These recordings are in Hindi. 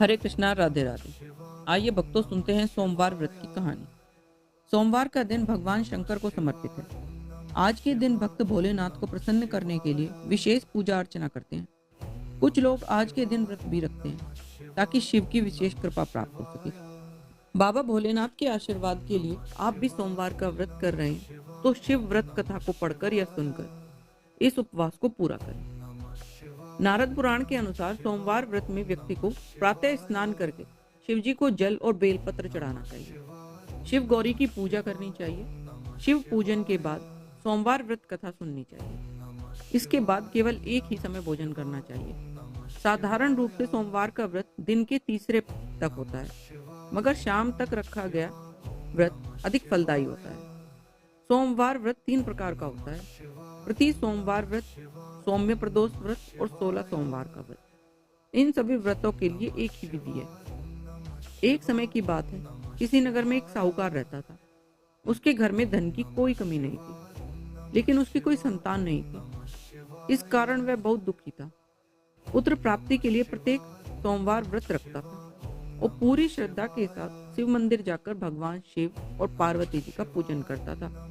हरे कृष्णा, राधे राधे। आइए भक्तों, सुनते हैं सोमवार व्रत की कहानी। सोमवार का दिन भगवान शंकर को समर्पित है। आज के दिन भक्त भोलेनाथ को प्रसन्न करने के लिए विशेष पूजा अर्चना करते हैं। कुछ लोग आज के दिन व्रत भी रखते हैं ताकि शिव की विशेष कृपा प्राप्त हो सके। बाबा भोलेनाथ के आशीर्वाद के लिए आप भी सोमवार का व्रत कर रहे हैं तो शिव व्रत कथा को पढ़कर या सुनकर इस उपवास को पूरा करें। नारद पुराण के अनुसार सोमवार व्रत में व्यक्ति को प्रातः स्नान करके शिवजी को जल और बेलपत्र चढ़ाना चाहिए। शिव गौरी की पूजा करनी चाहिए। शिव पूजन के बाद सोमवार व्रत कथा सुननी चाहिए। इसके बाद केवल एक ही समय भोजन करना चाहिए। साधारण रूप से सोमवार का व्रत दिन के तीसरे तक होता है, मगर शाम तक रखा गया व्रत अधिक फलदायी होता है। सोमवार व्रत 3 प्रकार का होता है: प्रति सोमवार व्रत, सौम्य प्रदोष व्रत और 16 सोमवार का व्रत। इन सभी व्रतों के लिए एक ही विधि है। एक समय की बात है, किसी नगर में एक साहूकार रहता था। उसके घर में धन की कोई कमी नहीं थी, लेकिन उसकी कोई संतान नहीं थी। इस कारण वह बहुत दुखी था। पुत्र प्राप्ति के लिए प्रत्येक सोमवार व्रत रखता था और पूरी श्रद्धा के साथ शिव मंदिर जाकर भगवान शिव और पार्वती जी का पूजन करता था।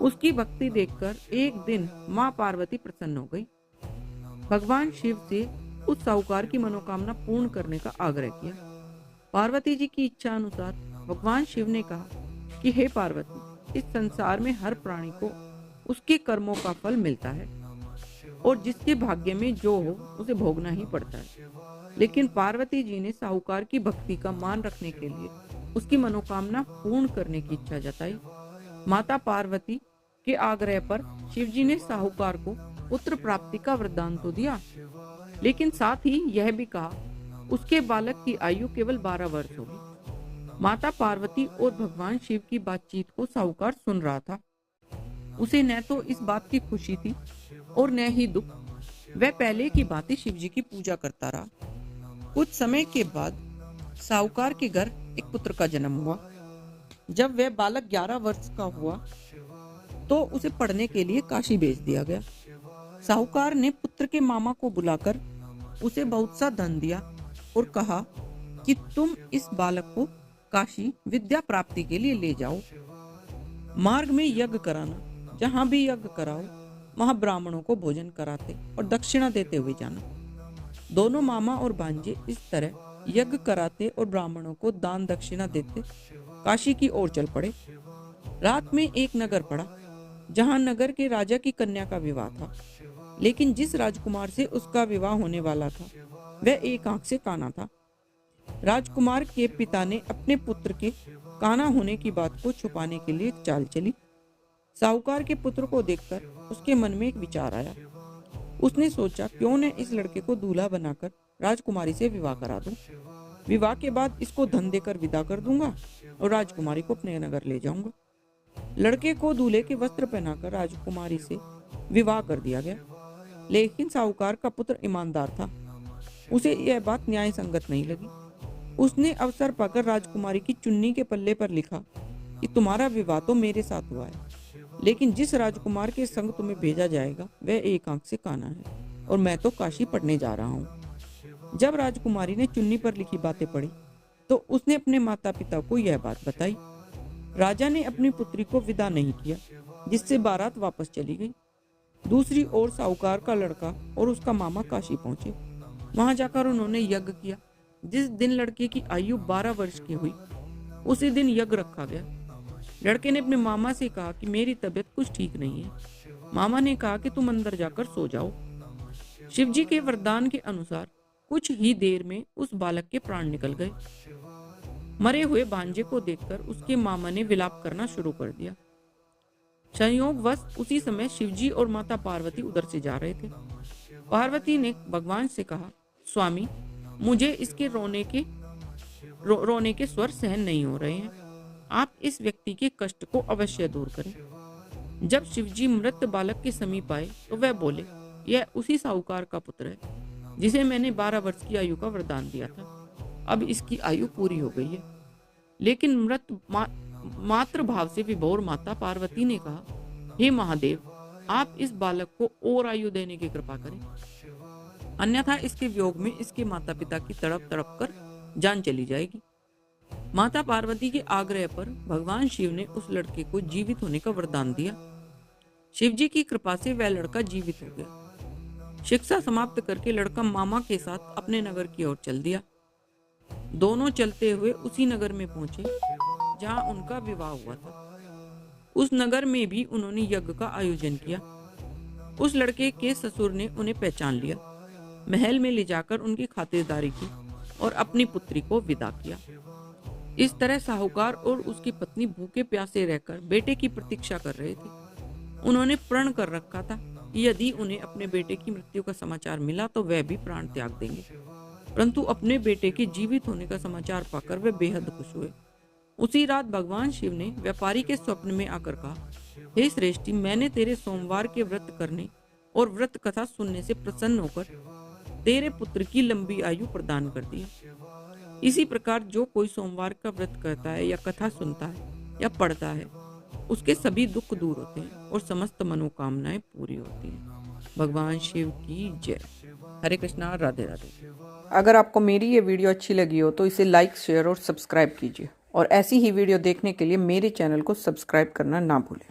उसकी भक्ति देखकर एक दिन माँ पार्वती प्रसन्न हो गई। भगवान शिव से उस साहूकार की मनोकामना पूर्ण करने का आग्रह किया। पार्वती जी की इच्छा अनुसार भगवान शिव ने कहा कि हे पार्वती, इस संसार में हर प्राणी को उसके कर्मों का फल मिलता है और जिसके भाग्य में जो हो उसे भोगना ही पड़ता है। लेकिन पार्वती जी ने साहूकार की भक्ति का मान रखने के लिए उसकी मनोकामना पूर्ण करने की इच्छा जताई। माता पार्वती के आग्रह पर शिवजी ने साहूकार को पुत्र प्राप्ति का वरदान तो दिया, लेकिन साथ ही यह भी कहा उसके बालक की आयु केवल 12 वर्ष होगी। माता पार्वती और भगवान शिव की बातचीत को साहूकार सुन रहा था। उसे न तो इस बात की खुशी थी और न ही दुख। वह पहले की भांति शिवजी की पूजा करता रहा। कुछ समय के बाद साहूकार के घर एक पुत्र का जन्म हुआ। जब वह बालक 11 वर्ष का हुआ तो उसे पढ़ने के लिए काशी भेज दिया गया। साहूकार ने पुत्र के मामा को बुलाकर उसे बहुत सा धन दिया और कहा कि तुम इस बालक को काशी विद्या प्राप्ति के लिए ले जाओ। मार्ग में यज्ञ कराना, जहां भी यज्ञ कराओ वहां ब्राह्मणों को भोजन कराते और दक्षिणा देते हुए जाना। दोनों मामा और भांजे इस तरह यज्ञ कराते और ब्राह्मणों को दान दक्षिणा देते काशी की ओर चल पड़े। रात में एक नगर पड़ा जहां नगर के राजा की कन्या का विवाह था, लेकिन जिस राजकुमार से उसका विवाह होने वाला था वह एक आंख से काना था। राजकुमार के पिता ने अपने पुत्र के काना होने की बात को छुपाने के लिए एक चाल चली। साहूकार के पुत्र को देखकर उसके मन में एक विचार आया। उसने सोचा, क्यों न इस लड़के को दूल्हा बनाकर राजकुमारी से विवाह करा दूं। विवाह के बाद इसको धन देकर विदा कर दूंगा और राजकुमारी को अपने नगर ले जाऊंगा। लड़के को दूल्हे के वस्त्र पहनाकर राजकुमारी से विवाह कर दिया गया। लेकिन साहूकार का पुत्र ईमानदार था। उसे यह बात न्याय संगत नहीं लगी। उसने अवसर पाकर राजकुमारी की चुन्नी के पल्ले पर लिखा कि तुम्हारा विवाह तो मेरे साथ हुआ है, लेकिन जिस राजकुमार के संग तुम्हें भेजा जाएगा वह एक आंख से काना है और मैं तो काशी पढ़ने जा रहा हूँ। जब राजकुमारी ने चुन्नी पर लिखी बातें पढ़ी तो उसने अपने माता पिता को यह बात बताई। राजा ने अपनी पुत्री को विदा नहीं किया, जिससे बारात वापस चली गई। दूसरी ओर साहूकार का लड़का और उसका मामा काशी पहुंचे। वहां जाकर उन्होंने यज्ञ किया। जिस दिन लड़के की आयु 12 वर्ष की हुई उसी दिन यज्ञ रखा गया। लड़के ने अपने मामा से कहा कि मेरी तबीयत कुछ ठीक नहीं है। मामा ने कहा कि तुम अंदर जाकर सो जाओ। शिवजी के वरदान के अनुसार कुछ ही देर में उस बालक के प्राण निकल गए। मरे हुए भांजे को देखकर उसके मामा ने विलाप करना शुरू कर दिया। संयोगवश उसी समय शिवजी और माता पार्वती उधर से जा रहे थे। पार्वती ने भगवान से कहा, स्वामी, मुझे इसके रोने के स्वर सहन नहीं हो रहे हैं। आप इस व्यक्ति के कष्ट को अवश्य दूर करें। जब शिवजी मृत बालक के समीप आए तो वह बोले, यह उसी साहूकार का पुत्र है जिसे मैंने 12 वर्ष की आयु का वरदान दिया था। अब इसकी आयु पूरी हो गई है। लेकिन मातृ भाव से विभोर माता पार्वती ने कहा, हे महादेव, आप इस बालक को और आयु देने की कृपा करें, अन्यथा इसके वियोग में इसके माता पिता की तड़प तड़प कर जान चली जाएगी। माता पार्वती के आग्रह पर भगवान शिव ने उस लड़के को जीवित होने का वरदान दिया। शिव जी की कृपा से वह लड़का जीवित हो गया। शिक्षा समाप्त करके लड़का मामा के साथ अपने नगर की ओर चल दिया। दोनों चलते हुए उसी नगर में पहुंचे जहां उनका विवाह हुआ था। उस नगर में भी उन्होंने यज्ञ का आयोजन किया। उस लड़के के ससुर ने उन्हें पहचान लिया, महल में ले जाकर उनकी खातिरदारी की और अपनी पुत्री को विदा किया। इस तरह साहूकार और उसकी पत्नी भूखे प्यासे रहकर बेटे की प्रतीक्षा कर रहे थे। उन्होंने प्रण कर रखा था कि यदि उन्हें अपने बेटे की मृत्यु का समाचार मिला तो वह भी प्राण त्याग देंगे, परंतु अपने बेटे के जीवित होने का समाचार पाकर वे बेहद खुश हुए। उसी रात भगवान शिव ने व्यापारी के स्वप्न में आकर कहा, हे श्रेष्ठी, मैंने तेरे सोमवार के व्रत करने और व्रत कथा सुनने से प्रसन्न होकर तेरे पुत्र की लंबी आयु प्रदान कर दी। इसी प्रकार जो कोई सोमवार का व्रत करता है या कथा सुनता है या पढ़ता है, उसके सभी दुख दूर होते हैं और समस्त मनोकामनाएं पूरी होती हैं। भगवान शिव की जय। हरे कृष्णा, राधे राधे। अगर आपको मेरी ये वीडियो अच्छी लगी हो तो इसे लाइक, शेयर और सब्सक्राइब कीजिए और ऐसी ही वीडियो देखने के लिए मेरे चैनल को सब्सक्राइब करना ना भूलें।